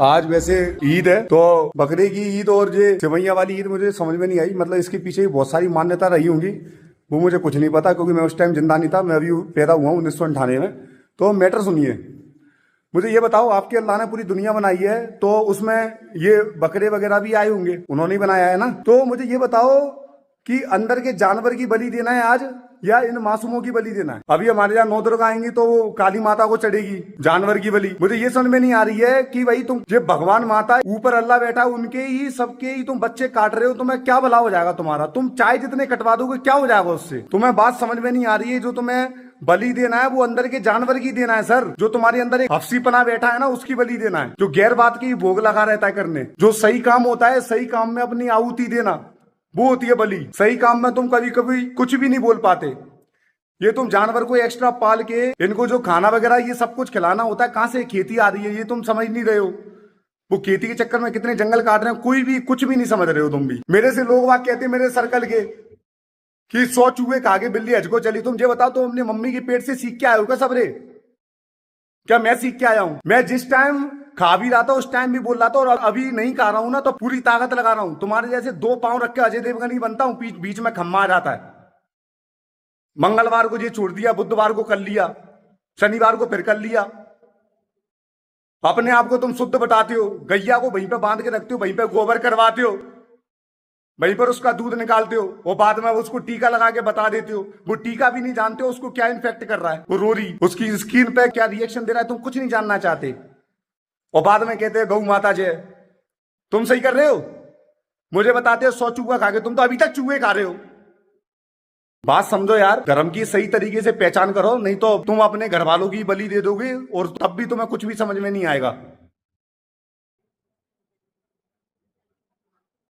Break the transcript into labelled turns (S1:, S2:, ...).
S1: आज वैसे ईद है तो बकरे की ईद और ये सेवैया वाली ईद मुझे समझ में नहीं आई। मतलब इसके पीछे बहुत सारी मान्यता रही होंगी, वो मुझे कुछ नहीं पता क्योंकि मैं उस टाइम जिंदा नहीं था। मैं अभी पैदा हुआ हूँ 1998 में। तो मैटर सुनिए, मुझे ये बताओ, आपके अल्लाह ने पूरी दुनिया बनाई है तो उसमें ये बकरे वगैरह भी आए होंगे, उन्होंने ही बनाया है ना। तो मुझे ये बताओ कि अंदर के जानवर की बलि देना है आज या इन मासूमों की बलि देना है। अभी हमारे यहाँ 9 दुर्गा आएंगी तो वो काली माता को चढ़ेगी जानवर की बलि। मुझे ये समझ में नहीं आ रही है कि भाई तुम ये भगवान माता ऊपर अल्लाह बैठा उनके ही सबके ही तुम बच्चे काट रहे हो, तुम्हें क्या भला हो जाएगा तुम्हारा? तुम चाहे जितने कटवा दोगे क्या हो जाएगा उससे? तुम्हें बात समझ में नहीं आ रही है। जो तुम्हें बलि देना है वो अंदर के जानवर की देना है सर। जो तुम्हारे अंदर एक हफ्सी पना बैठा है ना उसकी बलि देना है, जो गैर बात की भोग लगा रहता है करने। जो सही काम होता है सही काम में अपनी आहुति देना, वो होती है बलि। सही काम में तुम कभी कभी कुछ भी नहीं बोल पाते। ये तुम जानवर को एक्स्ट्रा पाल के इनको जो खाना वगैरह ये सब कुछ खिलाना होता है, कहां से खेती आ रही है ये तुम समझ नहीं रहे हो। वो खेती के चक्कर में कितने जंगल काट रहे हैं, कोई भी कुछ भी नहीं समझ रहे हो तुम भी। मेरे से लोग वाक कहते हैं मेरे सर्कल के कि 100 चूहे खा के बिल्ली हज को चली। तुम ये बताओ, तुम अपनी मम्मी के पेट से सीख के आए हो क्या सबरे? क्या मैं सीख के आया हूं? मैं जिस टाइम खा भी रहा था उस टाइम भी बोल रहा था, और अभी नहीं खा रहा हूं ना तो पूरी ताकत लगा रहा हूं। तुम्हारे जैसे 2 पांव रख के अजय देवगन ही बनता हूं, बीच में खम्मा आ जाता है। मंगलवार को ये छोड़ दिया, बुधवार को कर लिया, शनिवार को फिर कर लिया। अपने आप को तुम शुद्ध बताते हो, गैया को वहीं पे बांध के रखते हो, वहीं पे गोबर करवाते हो, वहीं पर उसका दूध निकालते हो, वो बाद में उसको टीका लगा के बता देते हो। वो टीका भी नहीं जानते हो उसको क्या इन्फेक्ट कर रहा है। वो रो रही, उसकी स्किन पे क्या रिएक्शन दे रहा है तुम कुछ नहीं जानना चाहते, और बाद में कहते हैं गौ माता जय। तुम सही कर रहे हो? मुझे बताते हो 100 चूहा खा के, तुम तो अभी तक चूहे खा रहे हो। बात समझो यार, धर्म की सही तरीके से पहचान करो, नहीं तो तुम अपने घर वालों की बलि दे दोगे और तब भी तुम्हें कुछ भी समझ में नहीं आएगा।